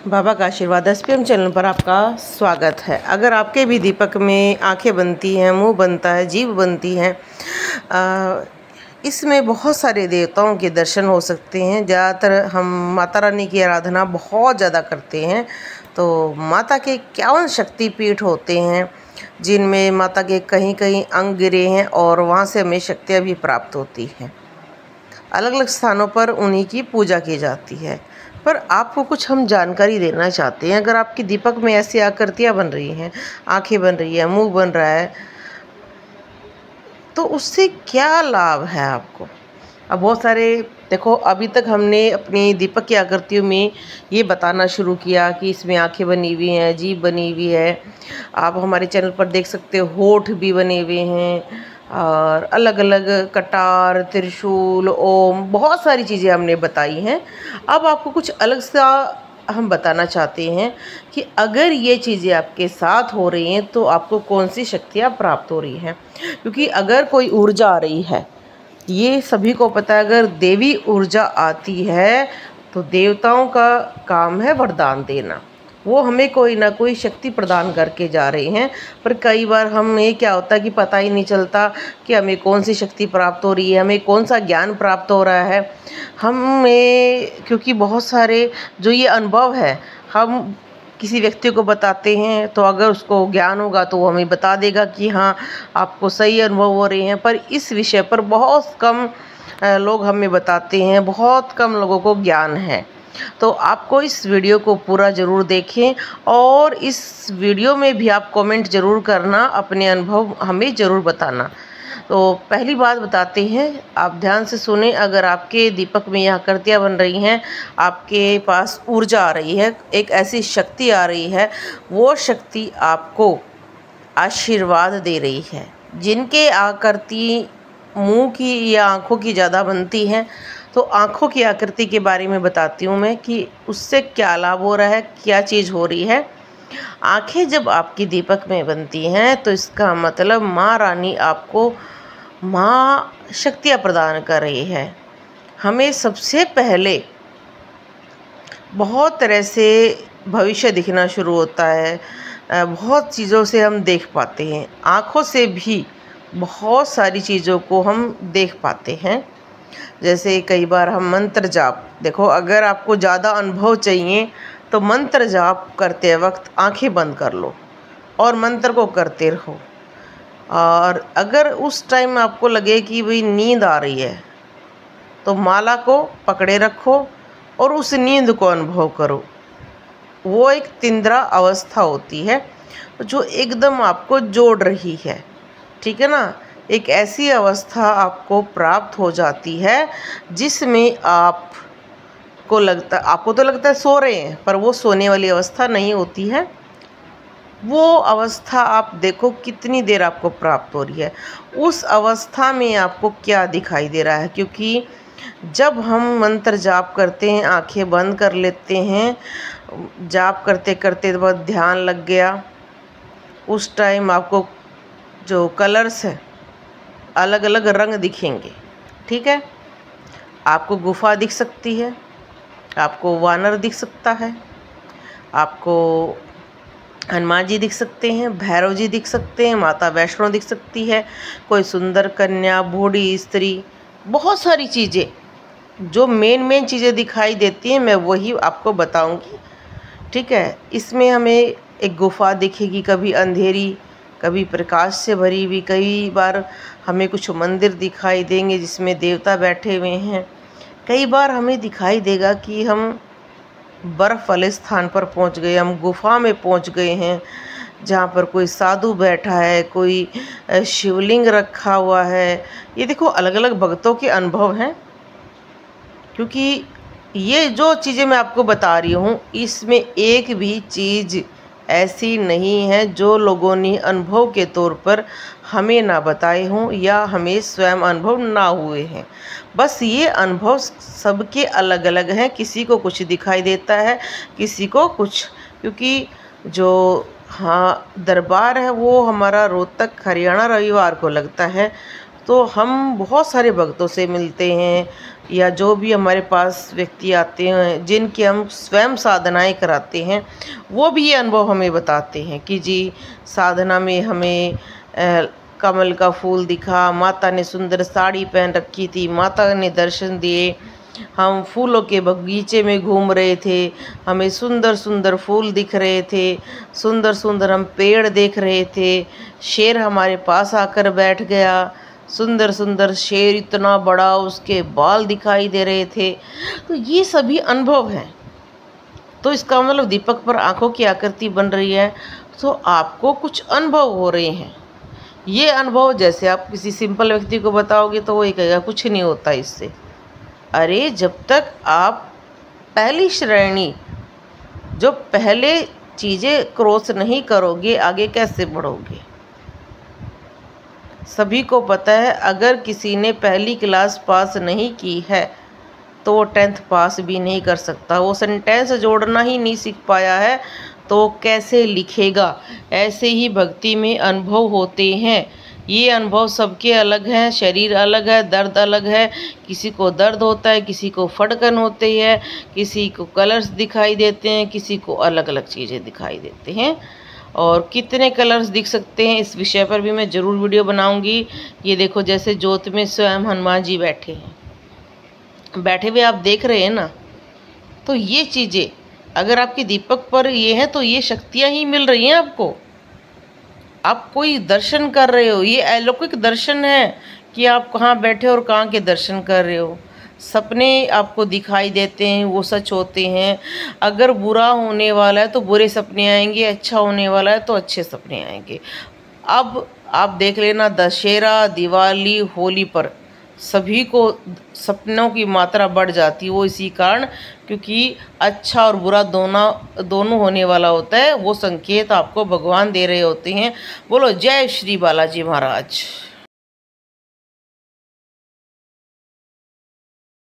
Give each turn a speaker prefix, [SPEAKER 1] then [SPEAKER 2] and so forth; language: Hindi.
[SPEAKER 1] बाबा का आशीर्वाद एसपीएम चैनल पर आपका स्वागत है। अगर आपके भी दीपक में आंखें बनती हैं, मुंह बनता है, जीभ बनती हैं, इसमें बहुत सारे देवताओं के दर्शन हो सकते हैं। ज़्यादातर हम माता रानी की आराधना बहुत ज़्यादा करते हैं। तो माता के 51 शक्तिपीठ होते हैं जिनमें माता के कहीं कहीं अंग गिरे हैं और वहाँ से हमें शक्तियाँ भी प्राप्त होती हैं। अलग अलग स्थानों पर उन्हीं की पूजा की जाती है। पर आपको कुछ हम जानकारी देना चाहते हैं। अगर आपकी दीपक में ऐसी आकृतियाँ बन रही हैं, आंखें बन रही है, मुंह बन रहा है, तो उससे क्या लाभ है आपको। अब बहुत सारे देखो, अभी तक हमने अपनी दीपक की आकृतियों में ये बताना शुरू किया कि इसमें आंखें बनी हुई हैं, जीभ बनी हुई है। आप हमारे चैनल पर देख सकते हो होठ भी बने हुए हैं और अलग अलग कटार, त्रिशूल, ओम, बहुत सारी चीज़ें हमने बताई हैं। अब आपको कुछ अलग सा हम बताना चाहते हैं कि अगर ये चीज़ें आपके साथ हो रही हैं तो आपको कौन सी शक्तियाँ प्राप्त हो रही हैं। क्योंकि अगर कोई ऊर्जा आ रही है, ये सभी को पता है, अगर देवी ऊर्जा आती है तो देवताओं का काम है वरदान देना। वो हमें कोई ना कोई शक्ति प्रदान करके जा रहे हैं। पर कई बार हमें क्या होता है कि पता ही नहीं चलता कि हमें कौन सी शक्ति प्राप्त हो रही है, हमें कौन सा ज्ञान प्राप्त हो रहा है हमें। क्योंकि बहुत सारे जो ये अनुभव है, हम किसी व्यक्ति को बताते हैं तो अगर उसको ज्ञान होगा तो वो हमें बता देगा कि हाँ आपको सही अनुभव हो रहे हैं। पर इस विषय पर बहुत कम लोग हमें बताते हैं, बहुत कम लोगों को ज्ञान है। तो आपको इस वीडियो को पूरा ज़रूर देखें और इस वीडियो में भी आप कमेंट ज़रूर करना, अपने अनुभव हमें ज़रूर बताना। तो पहली बात बताते हैं, आप ध्यान से सुने। अगर आपके दीपक में यह आकृतियाँ बन रही हैं, आपके पास ऊर्जा आ रही है, एक ऐसी शक्ति आ रही है, वो शक्ति आपको आशीर्वाद दे रही है। जिनके आकृति मुंह की या आँखों की ज़्यादा बनती हैं, तो आँखों की आकृति के बारे में बताती हूँ मैं कि उससे क्या लाभ हो रहा है, क्या चीज़ हो रही है। आँखें जब आपकी दीपक में बनती हैं तो इसका मतलब माँ रानी आपको माँ शक्तियाँ प्रदान कर रही है। हमें सबसे पहले बहुत तरह से भविष्य दिखना शुरू होता है, बहुत चीज़ों से हम देख पाते हैं। आँखों से भी बहुत सारी चीज़ों को हम देख पाते हैं। जैसे कई बार हम मंत्र जाप, देखो अगर आपको ज़्यादा अनुभव चाहिए तो मंत्र जाप करते वक्त आंखें बंद कर लो और मंत्र को करते रहो। और अगर उस टाइम आपको लगे कि भाई नींद आ रही है तो माला को पकड़े रखो और उस नींद को अनुभव करो। वो एक तिंद्रा अवस्था होती है जो एकदम आपको जोड़ रही है, ठीक है ना। एक ऐसी अवस्था आपको प्राप्त हो जाती है जिसमें आपको तो लगता है सो रहे हैं, पर वो सोने वाली अवस्था नहीं होती है। वो अवस्था आप देखो कितनी देर आपको प्राप्त हो रही है। उस अवस्था में आपको क्या दिखाई दे रहा है, क्योंकि जब हम मंत्र जाप करते हैं, आंखें बंद कर लेते हैं, जाप करते करते बाद ध्यान लग गया, उस टाइम आपको जो कलर्स है, अलग अलग रंग दिखेंगे, ठीक है। आपको गुफा दिख सकती है, आपको वानर दिख सकता है, आपको हनुमान जी दिख सकते हैं, भैरव जी दिख सकते हैं, माता वैष्णो दिख सकती है, कोई सुंदर कन्या, बूढ़ी स्त्री, बहुत सारी चीज़ें जो मेन चीज़ें दिखाई देती हैं, मैं वही आपको बताऊंगी, ठीक है। इसमें हमें एक गुफा दिखेगी, कभी अंधेरी, कभी प्रकाश से भरी हुई। कई बार हमें कुछ मंदिर दिखाई देंगे जिसमें देवता बैठे हुए हैं। कई बार हमें दिखाई देगा कि हम बर्फ़ वाले स्थान पर पहुंच गए, हम गुफा में पहुंच गए हैं जहां पर कोई साधु बैठा है, कोई शिवलिंग रखा हुआ है। ये देखो अलग अलग भक्तों के अनुभव हैं, क्योंकि ये जो चीज़ें मैं आपको बता रही हूँ इसमें एक भी चीज़ ऐसी नहीं है जो लोगों ने अनुभव के तौर पर हमें ना बताए हों या हमें स्वयं अनुभव ना हुए हैं। बस ये अनुभव सबके अलग अलग हैं, किसी को कुछ दिखाई देता है, किसी को कुछ। क्योंकि जो दरबार है वो हमारा रोहतक हरियाणा रविवार को लगता है, तो हम बहुत सारे भक्तों से मिलते हैं, या जो भी हमारे पास व्यक्ति आते हैं जिनकी हम स्वयं साधनाएं कराते हैं, वो भी ये अनुभव हमें बताते हैं कि जी साधना में हमें कमल का फूल दिखा, माता ने सुंदर साड़ी पहन रखी थी, माता ने दर्शन दिए, हम फूलों के बगीचे में घूम रहे थे, हमें सुंदर सुंदर फूल दिख रहे थे, सुंदर सुंदर हम पेड़ देख रहे थे, शेर हमारे पास आकर बैठ गया, सुंदर सुंदर शेर इतना बड़ा, उसके बाल दिखाई दे रहे थे। तो ये सभी अनुभव हैं। तो इसका मतलब दीपक पर आंखों की आकृति बन रही है तो आपको कुछ अनुभव हो रहे हैं। ये अनुभव जैसे आप किसी सिंपल व्यक्ति को बताओगे तो वो ये कहेगा कुछ नहीं होता इससे। अरे जब तक आप पहली श्रेणी जो पहले चीज़ें क्रॉस नहीं करोगे आगे कैसे बढ़ोगे। सभी को पता है अगर किसी ने पहली क्लास पास नहीं की है तो वो 10th पास भी नहीं कर सकता। वो सेंटेंस जोड़ना ही नहीं सीख पाया है तो कैसे लिखेगा। ऐसे ही भक्ति में अनुभव होते हैं। ये अनुभव सबके अलग हैं, शरीर अलग है, दर्द अलग है। किसी को दर्द होता है, किसी को फटकन होती है, किसी को कलर्स दिखाई देते हैं, किसी को अलग अलग चीज़ें दिखाई देते हैं। और कितने कलर्स दिख सकते हैं इस विषय पर भी मैं ज़रूर वीडियो बनाऊंगी। ये देखो जैसे ज्योत में स्वयं हनुमान जी बैठे हैं, बैठे हुए आप देख रहे हैं ना। तो ये चीज़ें अगर आपके दीपक पर ये हैं तो ये शक्तियाँ ही मिल रही हैं आपको। आप कोई दर्शन कर रहे हो, ये अलौकिक दर्शन है कि आप कहाँ बैठे और कहाँ के दर्शन कर रहे हो। सपने आपको दिखाई देते हैं, वो सच होते हैं। अगर बुरा होने वाला है तो बुरे सपने आएंगे, अच्छा होने वाला है तो अच्छे सपने आएंगे। अब आप देख लेना दशहरा, दिवाली, होली पर सभी को सपनों की मात्रा बढ़ जाती है। वो इसी कारण क्योंकि अच्छा और बुरा दोनों होने वाला होता है। वो संकेत आपको भगवान दे रहे होते हैं। बोलो जय श्री बालाजी महाराज।